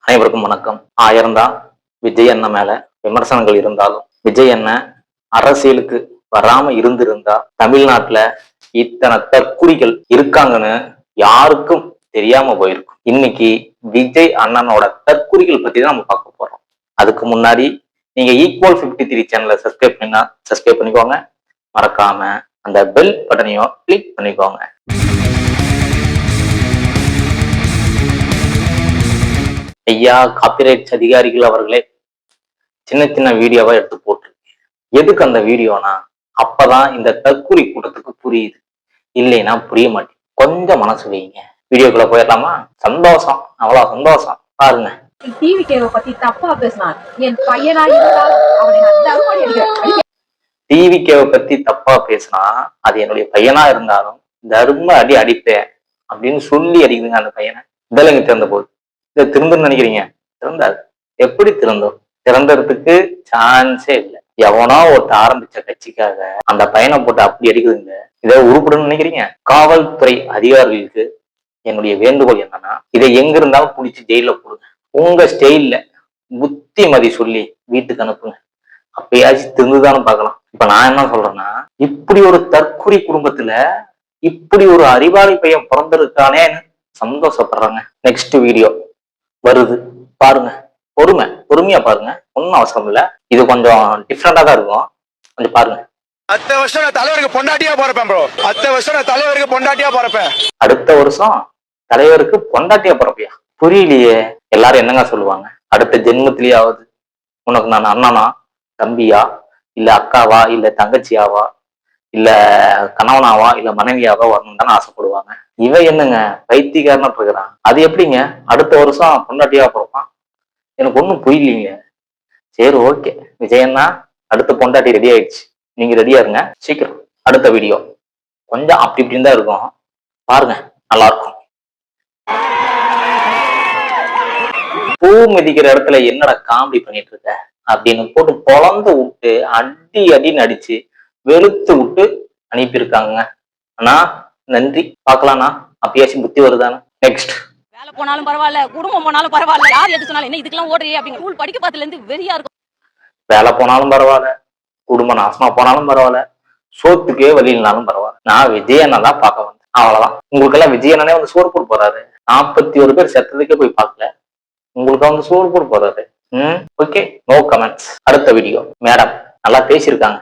அனைவருக்கும் வணக்கம். 1000 தான் விஜய் அண்ணன் மேல விமர்சனங்கள் இருந்தாலும் விஜய் அண்ணன் அரசியலுக்கு வராம இருந்திருந்தா தமிழ்நாட்டுல இத்தனை தற்குறிகள் இருக்காங்கன்னு யாருக்கும் தெரியாம போயிருக்கும். இன்னைக்கு விஜய் அண்ணனோட தற்குறிகள் பத்தி தான் நம்ம பார்க்க போறோம். அதுக்கு முன்னாடி நீங்க ஈக்குவல் 53 சேனலை சப்ஸ்கிரைப் பண்ணிக்கோங்க. மறக்காம அந்த பெல் பட்டனையும் கிளிக் பண்ணிக்கோங்க. ஐயா காப்பிரைட்ஸ் அதிகாரிகள் அவர்களே, சின்ன சின்ன வீடியோவா எடுத்து போட்டிருக்கேன். எதுக்கு அந்த வீடியோனா அப்பதான் இந்த தற்குறி கூட்டத்துக்கு புரியுது, இல்லைன்னா புரிய மாட்டேன். கொஞ்சம் மனசு வைங்க. வீடியோக்குள்ள போயிடலாமா? சந்தோஷம், அவ்வளவு சந்தோஷம். பாருங்க. டிவிகேவை பத்தி தப்பா பேசினான். என் பையனா டிவிகேவை பத்தி தப்பா பேசினா அது என்னுடைய பையனா இருந்தாலும் தர்ம அடி அடிப்பேன் அப்படின்னு சொல்லி அடிக்குதுங்க அந்த பையனை. இதெல்லாம் திறந்த போது இதை திருந்துன்னு நினைக்கிறீங்க? திறந்தாது. எப்படி திறந்தோம்? திறந்ததுக்கு சான்ஸே இல்லை. எவனோ ஒருத்த ஆரம்பிச்ச கட்சிக்காக அந்த பையனை போட்டு அப்படி அடிக்குதுங்க. இதை உருப்படுன்னு நினைக்கிறீங்க? காவல்துறை அதிகாரிகளுக்கு என்னுடைய வேண்டுகோள் என்னன்னா, இதை எங்க இருந்தாலும் பிடிச்சி ஜெயில போடுங்க. உங்க ஸ்டைல்ல புத்திமதி சொல்லி வீட்டுக்கு அனுப்புங்க. அப்பயாச்சும் திருந்துதானு பார்க்கலாம். இப்ப நான் என்ன சொல்றேன்னா, இப்படி ஒரு தற்குறி குடும்பத்துல இப்படி ஒரு அறிவாளி பையன் பிறந்திருக்கானே சந்தோஷப்படுறாங்க. நெக்ஸ்ட் வீடியோ வருது பாருங்க. பொறுமையா பாருங்க, ஒன்னும் அவசரம் இல்ல. இது கொஞ்சம் டிஃப்ரெண்டா தான் இருக்கும், கொஞ்சம் பாருங்க. அடுத்த வருஷம் நான் தலைவருக்கு பொண்டாட்டியா போறப்பேன் ப்ரோ. அடுத்த வருஷம் நான் தலைவருக்கு பொண்டாட்டியா போறப்பேன். அடுத்த வருஷம் தலைவருக்கு பொண்டாட்டியா போறப்பியா? புரியலையே. எல்லாரும் என்னங்க சொல்லுவாங்க? அடுத்த ஜென்மத்திலேயாவது உனக்கு நான் அண்ணனா, தம்பியா, இல்ல அக்காவா, இல்ல தங்கச்சியாவா, இல்ல கணவனாவா, இல்ல மனைவியாவா வரணும் தானே ஆசைப்படுவாங்க. இவன் என்னங்க பைத்தியக்காரனா இருக்கிறான்? அது எப்படிங்க அடுத்த வருஷம் பொண்டாட்டியா பிறப்பான்? எனக்கு ஒண்ணும் புரியலீங்க. சரி, ஓகே விஜயண்ணா, அடுத்த பொண்டாட்டி ரெடி ஆயிடுச்சு, நீங்க ரெடியா இருங்க. சீக்கிரம் அடுத்த வீடியோ கொஞ்சம் அப்படி இப்படின்னு தான் இருக்கும், பாருங்க, நல்லா இருக்கும். பூ மிதிக்கிற இடத்துல என்னடா காமெடி பண்ணிட்டு இருக்க அப்படின்னு போட்டு பொழந்து விட்டு அடின்னு அடிச்சு வெளுத்து விட்டு அனுப்பியிருக்காங்க. அண்ணா நன்றி, பாக்கலாம்ண்ணா. அப்பயாச்சும் புத்தி வருதானே. நெக்ஸ்ட். வேலை போனாலும் பரவாயில்ல, குடும்பம் போனாலும் பரவாயில்ல, யார் எது சொன்னாலும் என்ன இதுக்கெல்லாம் ஓடுறீ அப்படிங்க. ஸ்கூல் படிக்க பார்த்ததுல இருந்து வெறியா இருக்கும். வேலை போனாலும் பரவாயில்ல, குடும்பம் நாசமா போனாலும் பரவாயில்ல, சோத்துக்கே வழி இல்லைனாலும் பரவாயில்ல, நான் விஜயண்ணா தான் பார்க்க வந்தேன். அவ்வளவுதான். உங்களுக்கு எல்லாம் விஜயண்ணனே வந்து சோறு போட்டு போறாரு. 41 பேர் செத்ததுக்கே போய் பார்க்கல, உங்களுக்கு வந்து சோறு போட்டு போறாரு. Okay, no comments. அடுத்த வீடியோ. மேடம் நல்லா பேசியிருக்காங்க,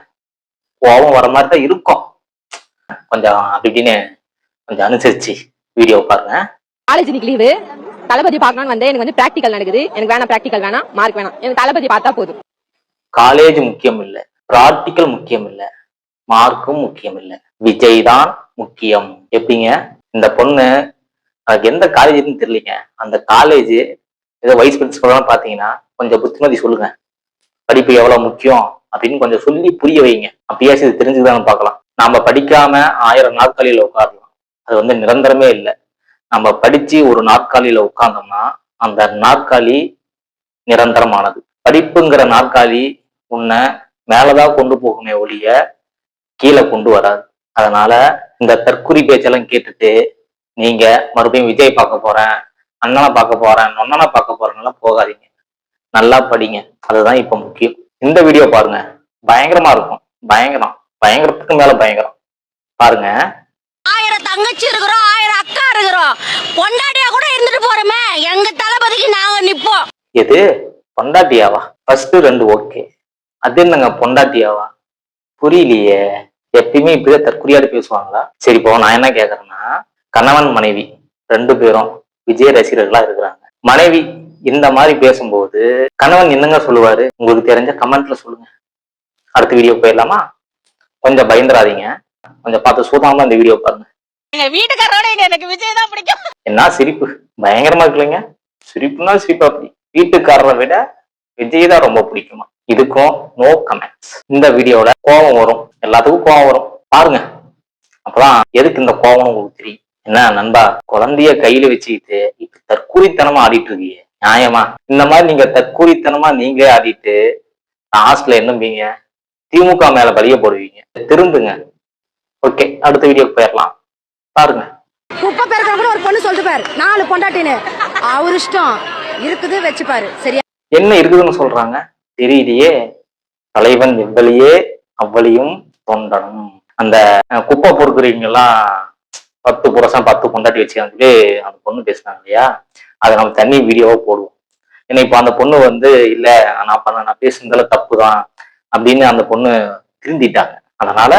கோபம் வர மாதிரி தான் இருக்கும், கொஞ்சம் அப்படின்னு கொஞ்சம் அனுசரிச்சு வீடியோ பாருங்க. காலேஜ் இன்னைக்கு லீவு, தளபதி பார்க்கணும்னு வந்து எனக்கு வந்து பிராக்டிகல் நடக்குது. எனக்கு வேணாம், பிராக்டிகல் வேணாம், மார்க் வேணாம், எனக்கு தளபதி பார்த்தா போதும். காலேஜ் முக்கியம் இல்ல, பிராக்டிக்கல் முக்கியம் இல்ல, மார்க்கும் முக்கியம் இல்ல, விஜய் தான் முக்கியம். எப்படிங்க இந்த பொண்ணு? அதுக்கு எந்த காலேஜ்னு தெரியலீங்க. அந்த காலேஜ் ஏதோ வைஸ் பிரின்சிபல் பாத்தீங்கன்னா கொஞ்சம் புத்திமதி சொல்லுங்க. படிப்பு எவ்வளவு முக்கியம் அப்படின்னு கொஞ்சம் சொல்லி புரிய வைங்க. அப்பயாச்சும் இது தெரிஞ்சுதான்னு பார்க்கலாம். நாம படிக்காம 1000 நாற்காலியில உட்காரலாம், அது வந்து நிரந்தரமே இல்லை. நம்ம படிச்சு ஒரு நாற்காலியில உட்கார்ந்தோம்னா அந்த நாற்காலி நிரந்தரமானது. படிப்புங்கிற நாற்காலி உன்னை மேலதான் கொண்டு போகுமே ஒழிய கீழே கொண்டு வராது. அதனால இந்த தற்குறி பேச்செல்லாம் கேட்டுட்டு நீங்க மறுபடியும் விஜய் பார்க்க போறேன், அண்ணனை பார்க்க போறேன், நொண்ணனை பார்க்க போறேன்னெல்லாம் போகாதீங்க. நல்லா படிங்க, அதுதான் இப்ப முக்கியம். இந்த வீடியோ பாருங்க, பயங்கரமா இருக்கும். பயங்கரத்துக்கு மேல பயங்கரம். பாருங்க. 1000 தங்கச்சி இருக்கிறோம், 1000 அக்கா இருக்கிறோம், பொண்டாட்டியா கூட இருந்துட்டு போறோமே, எங்க தளபதிக்கு நாங்க நிப்போம். எது பொண்டாட்டியாவா? ஃபர்ஸ்ட் 2 ஓகே, அது என்னங்க பொண்டாட்டியாவா? புரியலையே. எப்பயுமே இப்படிதான் தற்குறியாடு பேசுவாங்களா? சரி, இப்போ நான் என்ன கேக்குறேன்னா, கணவன் மனைவி 2 பேரும் விஜய் ரசிகர்களா இருக்கிறாங்க. மனைவி இந்த மாதிரி பேசும்போது கணவன் என்னங்க சொல்லுவாரு? உங்களுக்கு தெரிஞ்ச கமெண்ட்ல சொல்லுங்க. அடுத்த வீடியோ போயிடலாமா? கொஞ்சம் பயந்துராதீங்க, கொஞ்சம் பார்த்து சூதாம இந்த வீடியோ பாருங்க. எங்க வீட்டுக்காரோட எனக்கு விஜய் தான் பிடிக்கும். என்ன சிரிப்பு பயங்கரமா இருக்குல்லைங்க? சிரிப்புனா சிரிப்பு. அப்படி வீட்டுக்காரரை விட விஜய் தான் ரொம்ப பிடிக்குமா? இதுக்கும் நோ கமெண்ட்ஸ். இந்த வீடியோல கோபம் வரும், எல்லாத்துக்கும் கோபம் வரும், பாருங்க. அப்பதான் எதுக்கு இந்த கோபம் உங்களுக்கு தெரியும். என்ன நண்பா, குழந்தைய கையில வச்சுக்கிட்டு இப்ப தற்கூரித்தனமா ஆடிட்டு இருக்கீங்க, நியாயமா? இந்த மாதிரி நீங்க தற்கூரித்தனமா நீங்களே ஆடிட்டு லாஸ்ட்ல என்னம்பீங்க? திமுக மேல பலிய போடுவீங்க. திரும்புங்க. ஓகே, அடுத்த வீடியோக்கு போயிடலாம், பாருங்க. குப்பை பேருக்கிற கூட ஒரு பொண்ணு சொல்லிட்டு பாரு 4 பொண்டாட்டின்னு அவர் இஷ்டம். இருக்குது வச்சுப்பாரு சரியா? என்ன இருக்குதுன்னு சொல்றாங்க தெரியலையே. தலைவன் எவ்வளியே அவ்வளியும் தொண்டனும். அந்த குப்பை பொறுக்குறீங்கெல்லாம் 10 புருஷன் 10 பொண்டாட்டி வச்சுக்கான்னு சொல்லி அந்த பொண்ணு பேசினாங்க இல்லையா, அதை நம்ம தனி வீடியோவா போடுவோம். ஏன்னா இப்ப அந்த பொண்ணு வந்து இல்ல நான் பேசுனதுல தப்பு தான் அப்படின்னு அந்த பொண்ணு திருந்திட்டாங்க. அதனால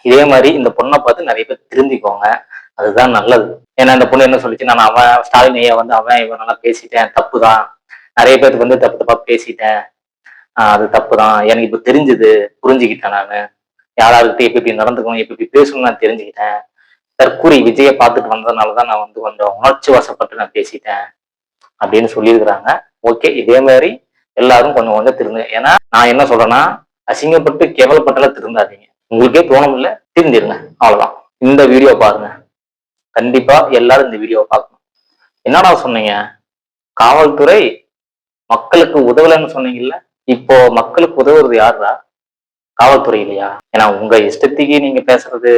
இதே மாதிரி இந்த பொண்ணை பார்த்து நிறைய பேர் திருந்திக்கோங்க, அதுதான் நல்லது. ஏன்னா இந்த பொண்ணு என்ன சொல்லிச்சு, நான் அவன் ஸ்டாலின் ஐயா வந்து அவன் இவன் நல்லா பேசிட்டேன், தப்பு தான், நிறைய பேருக்கு வந்து தப்பு தப்பா பேசிட்டேன், அது தப்பு தான், எனக்கு இப்ப தெரிஞ்சுது, புரிஞ்சுக்கிட்டேன், நான் யாராருக்கிட்ட எப்படி நடந்துக்கணும் எப்படி பேசணும்னு நான் தெரிஞ்சுக்கிட்டேன், தற்கூரி விஜயை பார்த்துட்டு வந்ததுனாலதான் நான் வந்து கொஞ்சம் உணர்ச்சி வசப்பட்டு நான் பேசிட்டேன் அப்படின்னு சொல்லியிருக்கிறாங்க. ஓகே, இதே மாதிரி எல்லாரும் கொஞ்சம் கொஞ்சம் திருந்துங்க. ஏன்னா நான் என்ன சொல்றேன்னா, அசிங்கப்பட்டு கேவலப்பட்டெல்லாம் திருந்தாதீங்க. உங்களுக்கே தோணும் இல்ல, திருந்திருங்க, அவ்வளவுதான். இந்த வீடியோ பாருங்க, கண்டிப்பா எல்லாரும் இந்த வீடியோ பார்க்கணும். என்னடா சொன்னீங்க, காவல்துறை மக்களுக்கு உதவலைன்னு சொன்னீங்கல்ல, இப்போ மக்களுக்கு உதவுறது யாருடா? காவல்துறை இல்லையா? ஏன்னா உங்க இஷ்டத்துக்கு நீங்க பேசுறது,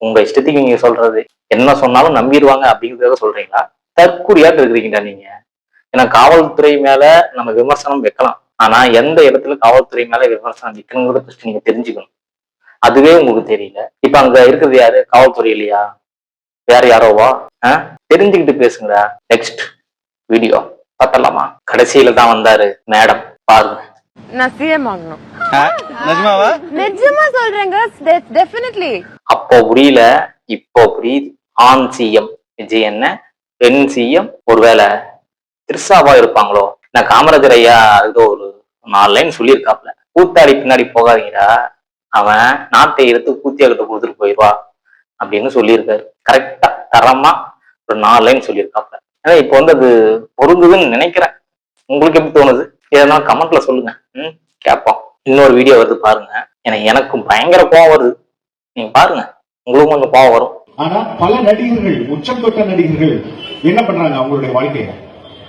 உங்க இஷ்டத்துக்கு நீங்க சொல்றது, என்ன சொன்னாலும் நம்பிடுவாங்க அப்படிங்கிறத சொல்றீங்களா? தற்கூரியாட்டு இருக்கிறீங்கடா நீங்க. ஏன்னா காவல்துறை மேல நம்ம விமர்சனம் வைக்கலாம், ஆனா எந்த இடத்துல காவல்துறை மேல விமர்சனம் வைக்கணுங்கிறத ஃபர்ஸ்ட் நீங்க தெரிஞ்சுக்கணும். அதுவே உங்களுக்கு தெரியல. இப்ப அங்க இருக்கிறது யாரு? காவல்துறை இல்லையா? வேற யாரோவா? தெரிஞ்சுக்கிட்டு பேசுங்கடா. Next video பார்த்தலாமா? கடைசியில தான் வந்தாரு மேடம், பாருங்க. நான் சிஎம் ஆகணும். நிஜமாவா? நிஜமா சொல்றேங்க, டெஃபினெட்லி. அப்போ புரியல, இப்போ புரியுது. ஆண் சிஎம் விஜய் என்ன, பெண் சிஎம் ஒருவேளை திருசாவா இருப்பாங்களோ? நான் காமராஜர் ஐயா ஏதோ ஒரு 4 லைன் சொல்லியிருக்காப்ல, கூத்தாடி பின்னாடி போகாதீங்கடா, அவன் நாட்டை எடுத்து கூத்தியாகிட்ட கொடுத்துட்டு போயிடுவா அப்படின்னு சொல்லியிருக்காரு. கரெக்டா தரமா ஒரு 4 லைன் சொல்லியிருக்காப்ல. ஏன்னா இப்போ வந்து அது பொருந்துதுன்னு நினைக்கிறேன். உங்களுக்கு எப்படி தோணுது? எதனா கமெண்ட்ல சொல்லுங்க, கேட்போம். இன்னொரு வீடியோ வருது பாருங்க, ஏன்னா எனக்கும் பயங்கர கோவம் வருது, நீங்க பாருங்க, உங்களுக்கும் கொஞ்சம் கோவம் வரும். ஆனா பல நடிகர்கள், உச்சம் தொட்ட நடிகர்கள் என்ன பண்றாங்க, அவங்களுடைய வாழ்க்கைய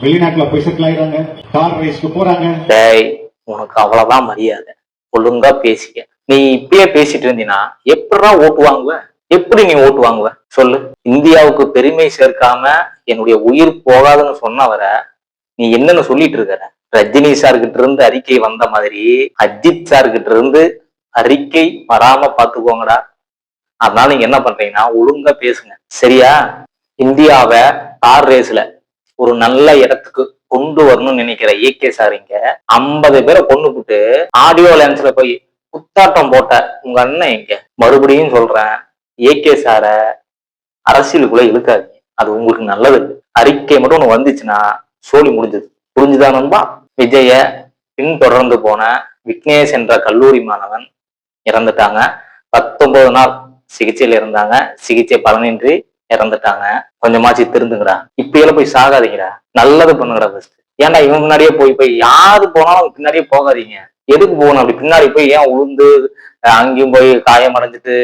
வெளிநாட்டுல போய் செட்டில் ஆயிடுறாங்க, கார் ரேஸ்க்கு போறாங்க. டேய், உனக்கு அவ்வளவுதான் மரியாதை, ஒழுங்கா பேசிக்க. நீ இப்பயே பேசிட்டு இருந்தீங்கன்னா எப்படிதான் ஓட்டு வாங்குவ? எப்படி நீ ஓட்டு வாங்குவ சொல்லு? இந்தியாவுக்கு பெருமை சேர்க்காம என்னுடைய உயிர் போகாதுன்னு சொன்னவரை நீ என்னன்னு சொல்லிட்டு இருக்கிற? ரஜினி சார்கிட்ட இருந்து அறிக்கை வந்த மாதிரி அஜித் சார்கிட்ட இருந்து அறிக்கை வராம பாத்துக்கோங்கடா. அதனால நீங்க என்ன பண்றீங்கன்னா ஒழுங்கா பேசுங்க, சரியா? இந்தியாவை கார் ரேஸ்ல ஒரு நல்ல இடத்துக்கு கொண்டு வரணும்னு நினைக்கிற ஏகே சார் இங்க 50 பேரை கொண்டு போட்டு ஆடியோ லான்ஸ்ல போய் குத்தாட்டம் போட்ட உங்க அண்ணன் எங்க? மறுபடியும் சொல்றேன், ஏகே சார அரசியலுக்குள்ள இழுக்காதீங்க, அது உங்களுக்கு நல்லது. அறிக்கை மட்டும் ஒண்ணு வந்துச்சுன்னா சோழி முடிஞ்சது. புரிஞ்சுதான் நண்பா? விஜய பின்தொடர்ந்து போன விக்னேஷ் என்ற கல்லூரி மாணவன் இறந்துட்டாங்க. 19 நாள் சிகிச்சையில இருந்தாங்க, சிகிச்சை பலனின்றி இறந்துட்டாங்க. கொஞ்சமாச்சு திருந்துங்கடா, இப்பயெல்லாம் போய் சாகாதீங்கடா, நல்லது பண்ணுங்கடா ஃபர்ஸ்ட். ஏன்டா இவன் முன்னாடியே போய் யாரு போனாலும் பின்னாடியே போகாதீங்க. எதுக்கு போகணும்? அப்படி பின்னாடி போய் ஏன் உளுந்து அங்கேயும் போய் காயம் அடைஞ்சிட்டு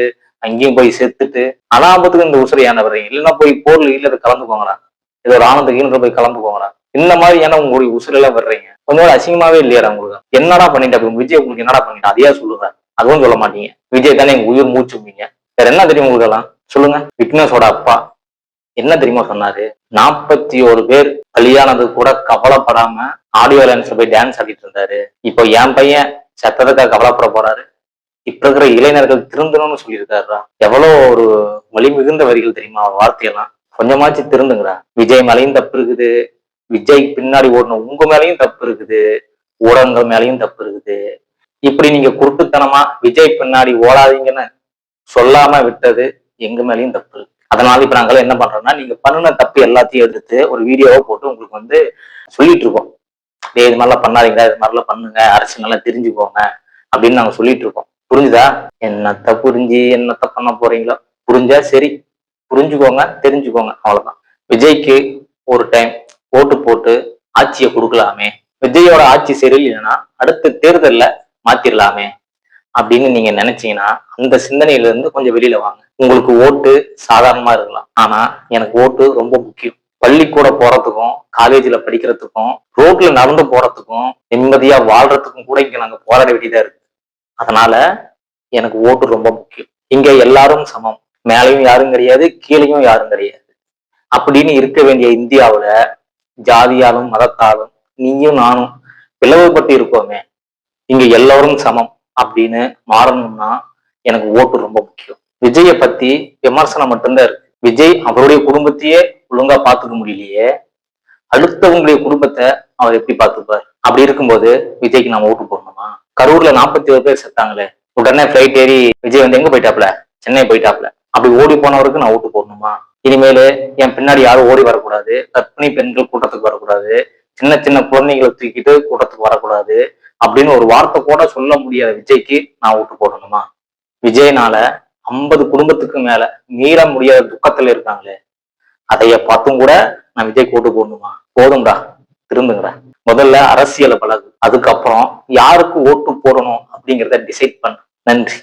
அங்கேயும் போய் செத்துட்டு அனாபத்துக்கு இந்த உசுரை ஏன் வர்றீங்க? இல்லைன்னா போய் போர்ல இல்ல கலந்துக்கோங்கடா, ஏதோ ஒரு ஆனந்துக்கு போய் கலந்துக்கோங்கடா. இந்த மாதிரி ஏன்னா உங்களுடைய உசுரெல்லாம் வர்றீங்க? கொஞ்சம் அசிங்கமாவே இல்லையாடா உங்களுக்கு? என்னடா பண்ணிட்டு அப்படி விஜய் உங்களுக்கு என்னடா பண்ணிட்டு அதையா சொல்லுங்க? அதுவும் சொல்ல மாட்டீங்க. விஜய் தானே எங்க உயிர் மூச்சுப்பீங்க. வேற என்ன தெரியும் உங்களுக்கு எல்லாம்? சொல்லுங்க. விக்னேஷோட அப்பா என்ன தெரியுமா சொன்னாரு? 41 பேர் பலியானது கூட கவலைப்படாம ஆடியோ லான்ஸ்ல போய் டான்ஸ் ஆடிட்டு இருந்தாரு. இப்போ என் பையன் செத்ததுக்காக கவலைப்பட போறாரு. இப்ப இருக்கிற இளைஞர்கள் திருந்தணும்னு சொல்லியிருக்காருடா. எவ்வளவு ஒரு வலி மிகுந்த வரிகள் தெரியுமா அவர் வார்த்தையெல்லாம்? கொஞ்சமாச்சு திருந்துங்கடா. விஜய் மேலையும் தப்பு இருக்குது, விஜய் பின்னாடி ஓடணும் உங்க மேலையும் தப்பு இருக்குது, ஊடகங்கள் மேலையும் தப்பு இருக்குது. இப்படி நீங்க குருட்டுத்தனமா விஜய் பின்னாடி ஓடாதீங்கன்னு சொல்லாம விட்டது எங்க மேலையும் தப்பு. அதனால இப்ப நாங்களாம் என்ன பண்றோம்னா, நீங்க பண்ணுன தப்பு எல்லாத்தையும் எடுத்து ஒரு வீடியோவை போட்டு உங்களுக்கு வந்து சொல்லிட்டு இருக்கோம். இது மாதிரிலாம் பண்ணாதீங்க, இது மாதிரிலாம் பண்ணுங்க, அரசு நல்லா தெரிஞ்சுக்கோங்க அப்படின்னு நாங்க சொல்லிட்டு இருக்கோம். புரிஞ்சுதா? என்னத்த புரிஞ்சு என்னத்த பண்ண போறீங்களோ, புரிஞ்சா சரி, புரிஞ்சுக்கோங்க, தெரிஞ்சுக்கோங்க, அவ்வளவுதான். விஜய்க்கு ஒரு டைம் ஓட்டு போட்டு ஆட்சியை கொடுக்கலாமே, விஜயோட ஆட்சி சரியில்லைன்னா அடுத்த தேர்தல்ல மாத்திரலாமே அப்படின்னு நீங்க நினைச்சீங்கன்னா அந்த சிந்தனையில இருந்து கொஞ்சம் வெளியில வாங்க. உங்களுக்கு ஓட்டு சாதாரணமா இருக்கலாம், ஆனா எனக்கு ஓட்டு ரொம்ப முக்கியம். பள்ளிக்கூட போறதுக்கும், காலேஜ்ல படிக்கிறதுக்கும், ரோட்ல நடந்து போறதுக்கும், நிம்மதியா வாழ்றதுக்கும் கூட இங்க நாங்க போராட வேண்டியதா இருக்கு. அதனால எனக்கு ஓட்டு ரொம்ப முக்கியம். இங்க எல்லாரும் சமம், மேலையும் யாரும் கிடையாது, கீழையும் யாரும் கிடையாது. அப்படின்னு இருக்க வேண்டிய இந்தியாவுல ஜாதியாலும் மதத்தாலும் நீயும் நானும் பிளவுபட்டு இருக்கோமே, இங்க எல்லோரும் சமம் அப்படின்னு மாறணும்னா எனக்கு ஓட்டு ரொம்ப முக்கியம். விஜயை பத்தி விமர்சனம் மட்டும்தான் இருக்கு. விஜய் அவருடைய குடும்பத்தையே ஒழுங்கா பாத்துக்க முடியலையே, அடுத்தவங்களுடைய குடும்பத்தை அவர் எப்படி பார்த்துப்பார்? அப்படி இருக்கும்போது விஜய்க்கு நம்ம ஓட்டு போடணுமா? கரூர்ல 47 பேர் செத்தாங்களே, உடனே பிளைட் ஏறி விஜய் வந்து எங்க போயிட்டாப்ல? சென்னை போயிட்டாப்ல. அப்படி ஓடி போனவருக்கு நான் ஓட்டு போடணுமா? இனிமேலு என் பின்னாடி யாரும் ஓடி வரக்கூடாது, கர்ப்பிணி பெண்கள் கூட்டத்துக்கு வரக்கூடாது, சின்ன சின்ன குழந்தைகளை தூக்கிட்டு கூட்டத்துக்கு வரக்கூடாது அப்படின்னு ஒரு வார்த்தை கூட சொல்ல முடியாத விஜய்க்கு நான் ஓட்டு போடணுமா? விஜய்னால 50 குடும்பத்துக்கு மேல மீற முடியாத துக்கத்துல இருக்காங்களே, அதைய பார்த்தும் கூட நான் விஜய்க்கு ஓட்டு போடணுமா? போதும்டா, திருந்துங்கடா. முதல்ல அரசியலை பழகு, அதுக்கப்புறம் யாருக்கு ஓட்டு போடணும் அப்படிங்கிறத டிசைட் பண்ணு. நன்றி.